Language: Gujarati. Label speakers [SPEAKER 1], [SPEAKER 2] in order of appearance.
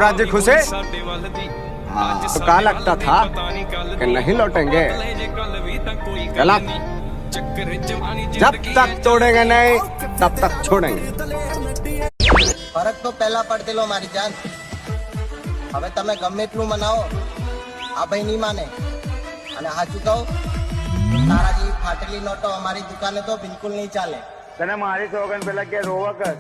[SPEAKER 1] युवराज जी खुश है? हाँ, तो क्या लगता था कि नहीं लौटेंगे? चला, जब तक तोड़ेंगे नहीं तब तक छोड़ेंगे।
[SPEAKER 2] फरक तो पहला પડતેલો મારી જાન। હવે તમે ગમે એટલું મનાવો, આ ભાઈ નહીં માને। અને સાચું કહું, તારા જેવી ફાટેલી નોટો અમારી દુકાને તો બિલકુલ નહીં ચાલે।
[SPEAKER 3] તને મારી સોગન પેલા કે રોવા કર